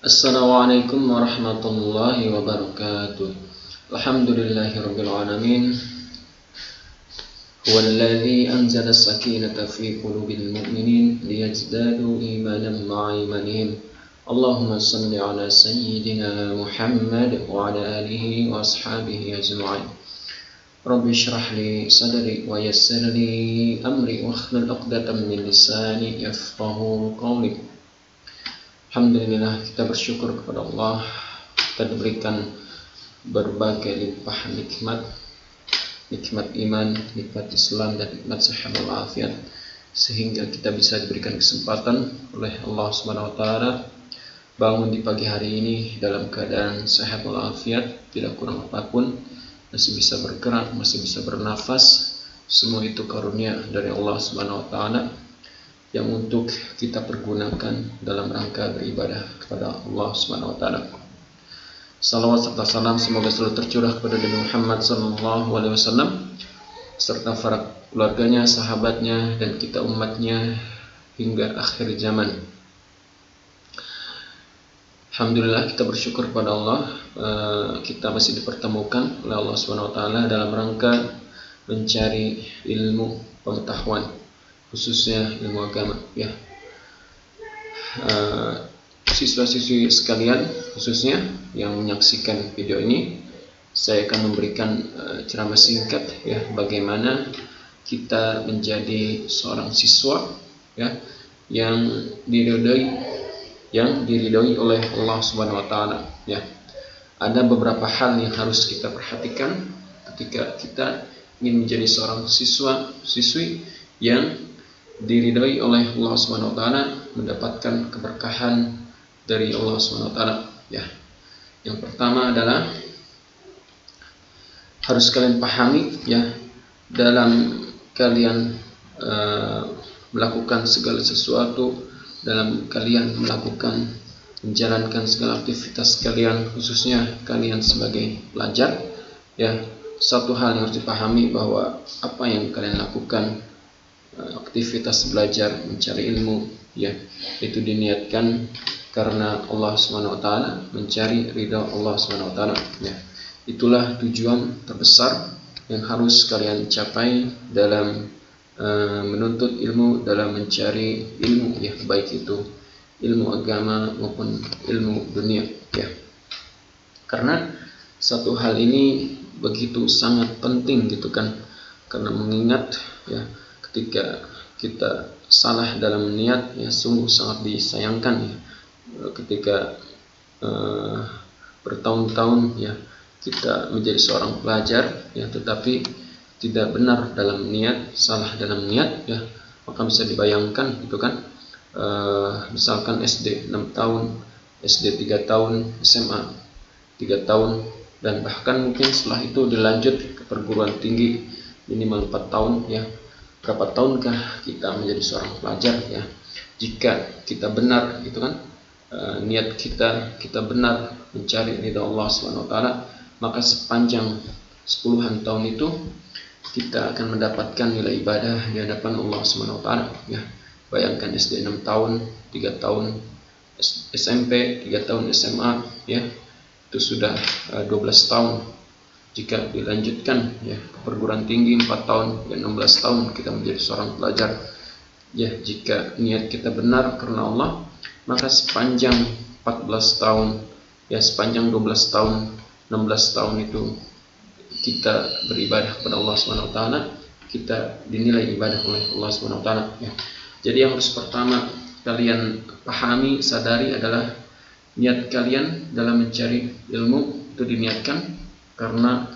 Assalamualaikum warahmatullahi wabarakatuh. Alhamdulillahirabbil alamin. Huwallazi anzala as-sakinata fi qulubil mu'minin liyazdadu imanan ma'a imanihim. Allahumma shalli ala sayyidina Muhammad wa ala alihi wa ashabihi ajma'in. Rabbi shrah li sadri wa yassir li amri wa hlul 'uqdatam min lisani yafqahu qawli. Alhamdulillah, kita bersyukur kepada Allah. Kita diberikan berbagai limpah nikmat iman, nikmat Islam, dan nikmat sehat walafiat, sehingga kita bisa diberikan kesempatan oleh Allah Subhanahu wa taala bangun di pagi hari ini dalam keadaan sehat walafiat, tidak kurang apapun, masih bisa bergerak, masih bisa bernafas. Semua itu karunia dari Allah Subhanahu wa taala yang untuk kita pergunakan dalam rangka beribadah kepada Allah Subhanahu wa taala. Salawat serta salam semoga selalu tercurah kepada Nabi Muhammad sallallahu alaihi wasallam serta para keluarganya, sahabatnya, dan kita umatnya hingga akhir zaman. Alhamdulillah, kita bersyukur kepada Allah, kita masih dipertemukan oleh Allah Subhanahu wa taala dalam rangka mencari ilmu pengetahuan, khususnya ilmu agama, ya. Siswa-siswi sekalian, khususnya yang menyaksikan video ini, saya akan memberikan ceramah singkat, ya, bagaimana kita menjadi seorang siswa, ya, yang diridhoi oleh Allah Subhanahu wa taala, ya. Ada beberapa hal yang harus kita perhatikan ketika kita ingin menjadi seorang siswi yang diridhai oleh Allah Subhanahu wa taala, mendapatkan keberkahan dari Allah Subhanahu wa taala, ya. Yang pertama adalah harus kalian pahami, ya, dalam kalian melakukan segala sesuatu, dalam kalian menjalankan segala aktivitas kalian, khususnya kalian sebagai pelajar, ya, satu hal yang harus dipahami bahwa apa yang kalian lakukan, aktivitas belajar, mencari ilmu, ya, itu diniatkan karena Allah Subhanahu wa taala, mencari ridha Allah Subhanahu wa taala, ya. Itulah tujuan terbesar yang harus kalian capai dalam menuntut ilmu, dalam mencari ilmu, ya, baik itu ilmu agama maupun ilmu dunia, ya. Karena satu hal ini begitu sangat penting, gitu kan, karena mengingat, ya, ketika kita salah dalam niat, ya, sungguh sangat disayangkan, ya, ketika bertahun-tahun, ya, kita menjadi seorang pelajar, ya, tetapi tidak benar dalam niat, salah dalam niat, ya, maka bisa dibayangkan, gitu kan, misalkan SD 6 tahun, SD 3 tahun, SMA 3 tahun, dan bahkan mungkin setelah itu dilanjut ke perguruan tinggi minimal 4 tahun, ya. Berapa tahunkah kita menjadi seorang pelajar, ya? Jika kita benar, gitu kan, niat kita benar mencari ridha Allah Subhanahu wa taala, maka sepanjang 10-an tahun itu kita akan mendapatkan nilai ibadah di hadapan Allah Subhanahu wa taala, ya. Bayangkan SD 6 tahun, 3 tahun SMP, 3 tahun SMA, ya. Itu sudah 12 tahun. Jika dilanjutkan, ya, ke perguruan tinggi 4 tahun, ya, 16 tahun kita menjadi seorang pelajar, ya. Jika niat kita benar karena Allah, maka sepanjang 14 tahun, ya, sepanjang 12 tahun, 16 tahun itu kita beribadah kepada Allah Subhanahu wa taala, kita dinilai ibadah oleh Allah Subhanahu wa taala, ya. Jadi yang harus pertama kalian pahami, sadari adalah niat kalian dalam mencari ilmu itu diniatkan karena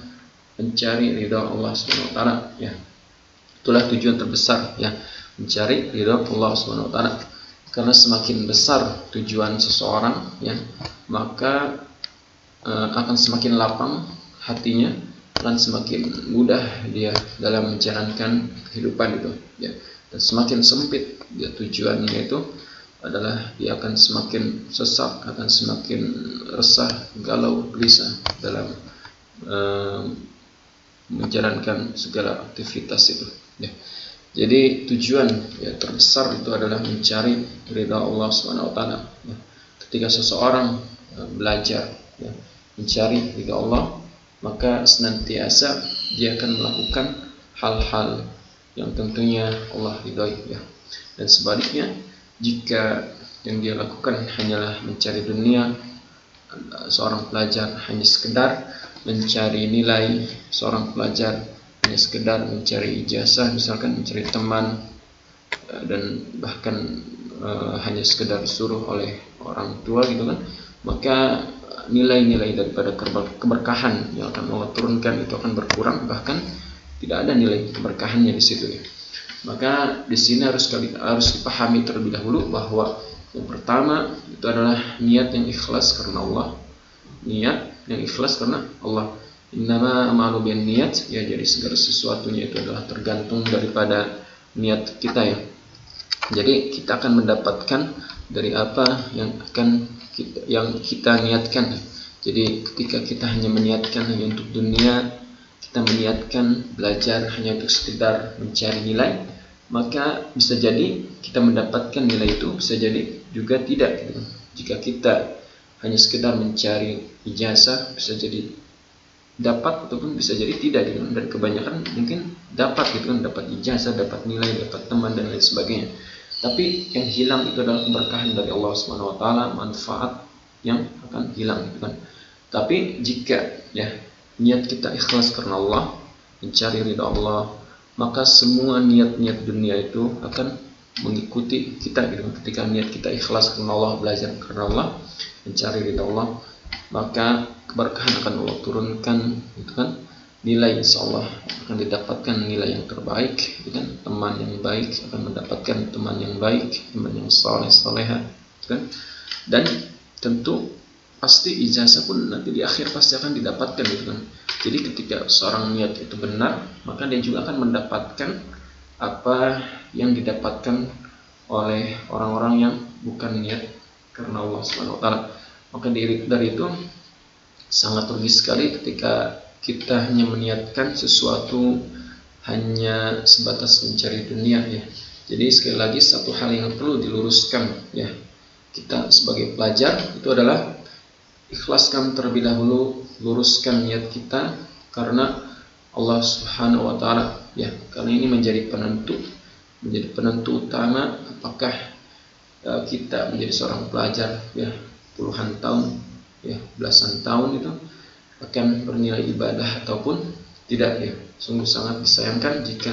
mencari ridha Allah Subhanahu wa taala, ya. Itulah tujuan terbesar, ya, mencari ridha Allah Subhanahu wa taala. Karena semakin besar tujuan seseorang, ya, maka akan semakin lapang hatinya, dan semakin mudah dia dalam menjalankan kehidupan itu, ya. Dan semakin sempit dia tujuannya itu adalah dia akan semakin sesak, akan semakin resah, galau, gelisah dalam menjalankan segala aktivitas itu, ya. Jadi tujuan, ya, terbesar itu adalah mencari ridha Allah Subhanahu wa taala, ya. ketika seseorang belajar ya, mencari ridha Allah, maka senantiasa dia akan melakukan hal-hal yang tentunya Allah ridhoi ya. Dan sebaliknya, jika yang dia lakukan hanyalah mencari dunia, seorang pelajar hanya sekedar mencari nilai, seorang pelajar hanya sekedar mencari ijazah, misalkan mencari teman, dan bahkan hanya sekedar disuruh oleh orang tua gitu kan, maka nilai-nilai daripada keberkahan yang akan Allah turunkan itu akan berkurang, bahkan tidak ada nilai keberkahannya di situ ya. Maka di sini harus dipahami terlebih dahulu bahwa yang pertama itu adalah niat yang ikhlas karena Allah. Niat yang ikhlas karena Allah. Innama a'malu binniyat, ya, jadi segala sesuatunya itu adalah tergantung daripada niat kita ya. Jadi kita akan mendapatkan dari apa yang kita niatkan. Jadi ketika kita hanya meniatkan hanya untuk dunia, kita meniatkan belajar hanya untuk sekedar mencari nilai, maka bisa jadi kita mendapatkan nilai itu, bisa jadi juga tidak gitu. Jika kita hanya sekedar mencari ijazah, bisa jadi dapat ataupun bisa jadi tidak gitu. Dan kebanyakan mungkin dapat gitu kan, dapat ijazah, dapat nilai, dapat teman dan lain sebagainya. Tapi yang hilang itu adalah keberkahan dari Allah Subhanahu wa taala, manfaat yang akan hilang gitu kan. Tapi jika ya niat kita ikhlas karena Allah, mencari ridha Allah, maka semua niat-niat dunia itu akan mengikuti kita gitu. Ketika niat kita ikhlas karena Allah, belajar karena Allah, mencari ridha Allah, maka keberkahan akan Allah turunkan gitu kan. Nilai insyaallah akan didapatkan nilai yang terbaik gitu kan. Teman yang baik akan mendapatkan teman yang baik, teman yang saleh-salehah gitu kan. Dan tentu pasti ijazah pun nanti di akhir pasti akan didapatkan gitu kan. Jadi ketika seorang niat itu benar, maka dia juga akan mendapatkan apa yang didapatkan oleh orang-orang yang bukan niat karena Allah Subhanahu wa taala. Maka dari itu sangat rugi sekali ketika kita hanya meniatkan sesuatu hanya sebatas mencari dunia ya. Jadi sekali lagi satu hal yang perlu diluruskan ya, kita sebagai pelajar itu adalah ikhlaskan terlebih dahulu, luruskan niat kita karena Allah Subhanahu wa taala ya. Karena ini menjadi penentu utama apakah kita menjadi seorang pelajar ya puluhan tahun ya, belasan tahun itu akan bernilai ibadah ataupun tidak ya. Sungguh sangat disayangkan jika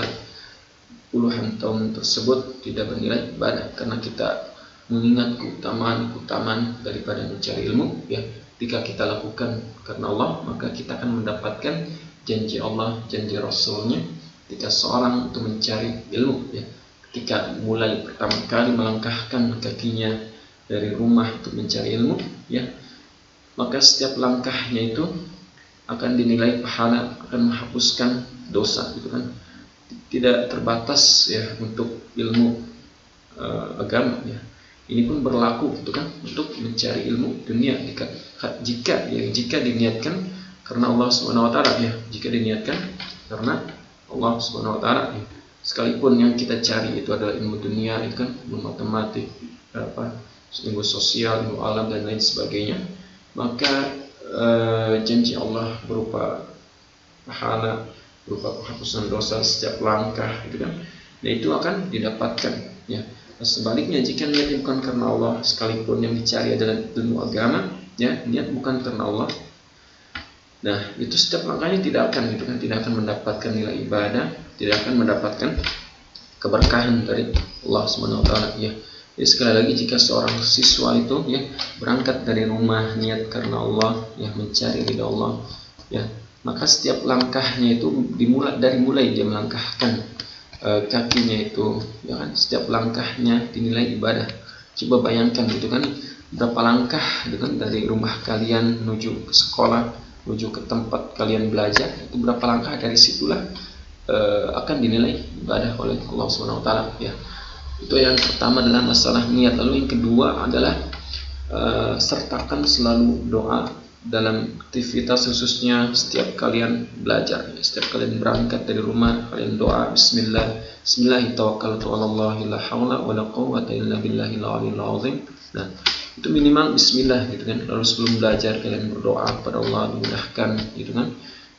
puluhan tahun tersebut tidak bernilai ibadah, karena kita mengingat keutamaan daripada mencari ilmu ya. Ketika kita lakukan karena Allah, maka kita akan mendapatkan janji Allah, janji Rasulnya. Ketika seorang itu mencari ilmu ya, ketika mulai pertama kali melangkahkan kakinya dari rumah untuk mencari ilmu ya, maka setiap langkahnya itu akan dinilai pahala, akan menghapuskan dosa gitu kan. Tidak terbatas ya untuk ilmu agama ya. Ini pun berlaku gitu kan untuk mencari ilmu dunia jika diniatkan karena Allah Subhanahu wa taala ya. Jika diniatkan karena Allah Subhanahu wa taala ya. Sekalipun yang kita cari itu adalah ilmu dunia, itu kan ilmu matematik, ilmu sosial, ilmu alam dan lain sebagainya, maka janji Allah berupa pahala, berupa penghapusan dosa setiap langkah gitu kan. Nah itu akan didapatkan ya. Nah, sebaliknya jika niatnya bukan karena Allah, sekalipun yang dicari adalah ilmu agama ya, niat bukan karena Allah, nah itu setiap langkahnya tidak akan mendapatkan nilai ibadah, tidak akan mendapatkan keberkahan dari Allah Subhanahu wa taala ya. Jadi sekali lagi jika seorang siswa itu ya berangkat dari rumah niat karena Allah ya, mencari ridha Allah ya, maka setiap langkahnya itu mulai dia melangkahkan kakinya itu ya kan, setiap langkahnya dinilai ibadah. Coba bayangkan gitu kan, berapa langkah gitu kan dari rumah kalian menuju ke sekolah, menuju ke tempat kalian belajar, itu berapa langkah, dari situlah akan dinilai ibadah oleh Allah Subhanahu wa taala ya. Itu yang pertama adalah masalah niat. Lalu yang kedua adalah sertakan selalu doa dalam aktivitas, khususnya setiap kalian belajar ya. Setiap kalian berangkat dari rumah, kalian doa Bismillahirrahmanirrahim, la haula wala quwwata illa billahil aliyyil azim. Nah, itu minimal bismillah gitu kan. Lalu sebelum belajar kalian berdoa kepada Allah, dimudahkan gitu kan.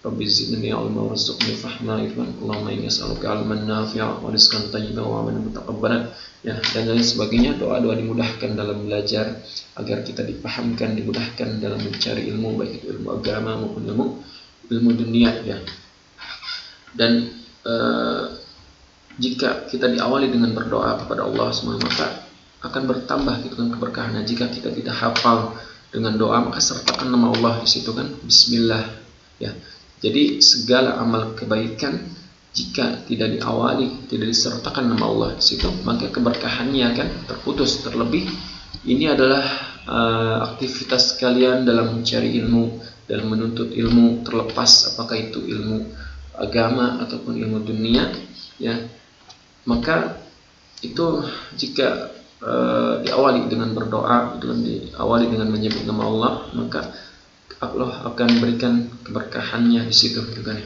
Rabbi zidni ilma warzuqni fahma gitu kan. Allahumma inni as'aluka ilman nafi'a wa rizqan thayyiban wa amalan mutaqabbalan, ya, dan lain sebagainya. Doa-doa dimudahkan dalam belajar agar kita dipahamkan, dimudahkan dalam mencari ilmu, baik itu ilmu agama maupun ilmu dunia, ya. Dan jika kita diawali dengan berdoa kepada Allah SWT, maka akan bertambah gitu kan keberkahannya. Jika kita tidak hafal dengan doa, maka sertakan nama Allah di situ kan, bismillah, ya. Jadi segala amal kebaikan jika tidak diawali, tidak disertakan nama Allah di situ, maka keberkahannya akan terputus. Terlebih ini adalah aktivitas kalian dalam mencari ilmu, dalam menuntut ilmu, terlepas apakah itu ilmu agama ataupun ilmu dunia, ya. Maka itu jika diawali dengan berdoa, diawali dengan menyebut nama Allah, maka Allah akan berikan keberkahannya di situ, gitu kan.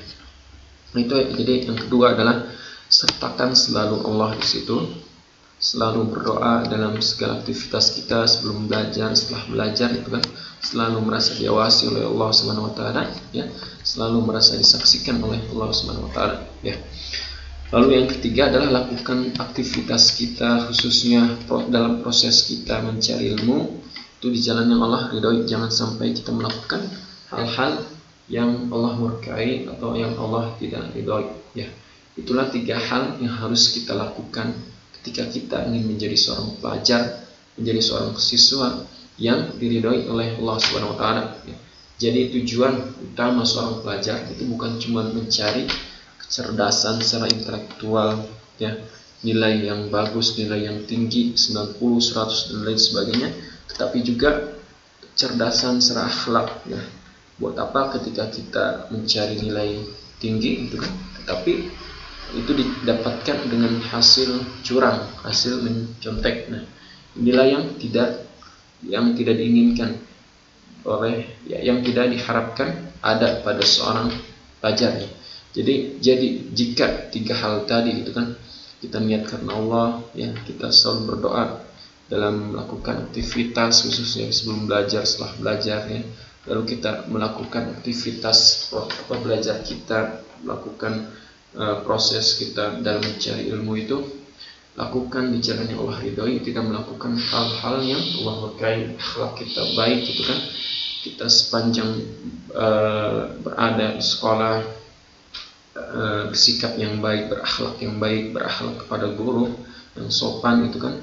Nah, itu jadi yang kedua adalah sertakan selalu Allah di situ, selalu berdoa dalam segala aktivitas kita, sebelum belajar, setelah belajar, itu kan, selalu merasa diawasi oleh Allah Subhanahu wa taala, ya, selalu merasa disaksikan oleh Allah Subhanahu wa taala, ya. Lalu yang ketiga adalah lakukan aktivitas kita, khususnya dalam proses kita mencari ilmu, itu di jalan yang Allah ridhoi. Jangan sampai kita melakukan hal-hal yang Allah murkai atau yang Allah tidak ridhoi, ya. Itulah 3 hal yang harus kita lakukan ketika kita ingin menjadi seorang pelajar, menjadi seorang siswa yang diridhoi oleh Allah Subhanahu wa taala, ya. Jadi tujuan utama seorang pelajar itu bukan cuma mencari kecerdasan secara intelektual, ya, nilai yang bagus, nilai yang tinggi 90, 100 dan lain sebagainya, tetapi juga kecerdasan secara akhlak, ya. Buat apa ketika kita mencari nilai tinggi itu kan, tetapi itu didapatkan dengan hasil curang, hasil mencontek. Nah, inilah yang tidak diinginkan oleh, ya, yang tidak diharapkan ada pada seorang pelajar, ya. Jadi jika 3 hal tadi itu kan, kita niat karena Allah, ya, kita selalu berdoa dalam melakukan aktivitas, khususnya sebelum belajar, setelah belajar, ya. Lalu kita melakukan aktivitas belajar kita, melakukan proses kita dalam mencari ilmu itu, lakukan di jalan yang Allah ridhoi, tidak melakukan hal-hal yang Allah murkai. Akhlak kita baik itu kan, kita sepanjang berada di sekolah, bersikap yang baik, berakhlak kepada guru yang sopan itu kan,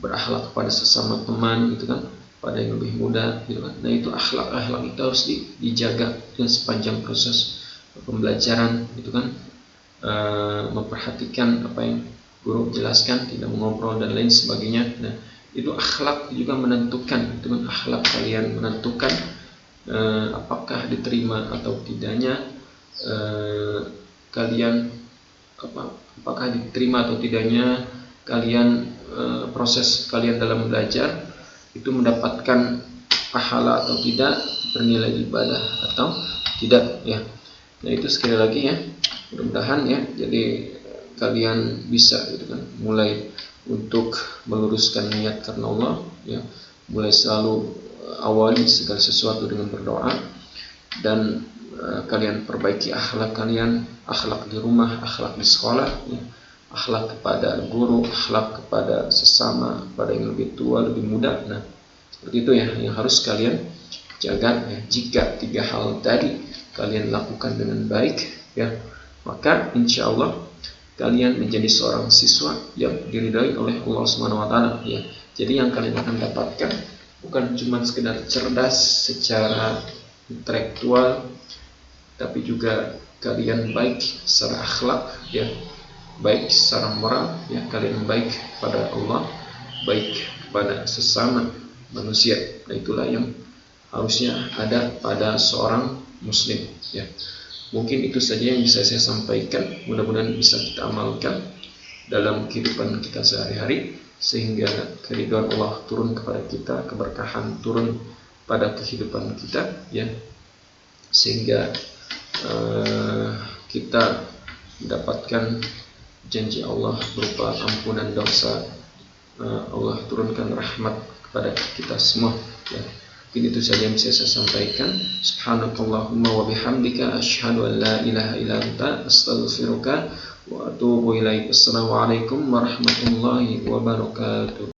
berakhlak kepada sesama teman itu kan, pada yang lebih muda gitu kan. Nah, itu akhlak itu harus dijaga dan sepanjang proses pembelajaran itu kan, memperhatikan apa yang guru jelaskan, tidak mengobrol dan lain sebagainya. Nah, itu akhlak juga menentukan, itu kan, akhlak kalian menentukan apakah diterima atau tidaknya kalian, apakah diterima atau tidaknya kalian, proses kalian dalam belajar itu mendapatkan pahala atau tidak, bernilai ibadah atau tidak, ya. Nah, itu sekali lagi, ya, mudah-mudahan, ya, jadi kalian bisa gitu kan, mulai untuk meluruskan niat karena Allah, ya, mulai selalu awali segala sesuatu dengan berdoa, dan kalian perbaiki akhlak kalian, akhlak di rumah, akhlak di sekolah, ya, akhlak kepada guru, akhlak kepada sesama, kepada yang lebih tua, lebih muda. Nah, seperti itu, ya, yang harus kalian jaga, ya. Jika 3 hal tadi kalian lakukan dengan baik, ya, maka insya Allah kalian menjadi seorang siswa yang diridhai oleh Allah Subhanahu wa taala, ya. Jadi yang kalian akan dapatkan bukan cuma sekedar cerdas secara intelektual, tapi juga kalian baik secara akhlak, ya, baik secara moral, ya, kalian baik pada Allah, baik kepada sesama manusia. Nah, itulah yang harusnya ada pada seorang muslim, ya. Mungkin itu saja yang bisa saya sampaikan. Mudah-mudahan bisa kita amalkan dalam kehidupan kita sehari-hari, sehingga keridhaan Allah turun kepada kita, keberkahan turun pada kehidupan kita, ya, sehingga kita mendapatkan janji Allah berupa ampunan dosa Allah turunkan rahmat kepada kita semua ya. Mungkin itu saja yang bisa saya sampaikan. Subhanakallahumma wa bihamdika asyhadu an la ilaha illa anta astaghfiruka wa atubu ilaik. Assalamualaikum warahmatullahi wabarakatuh.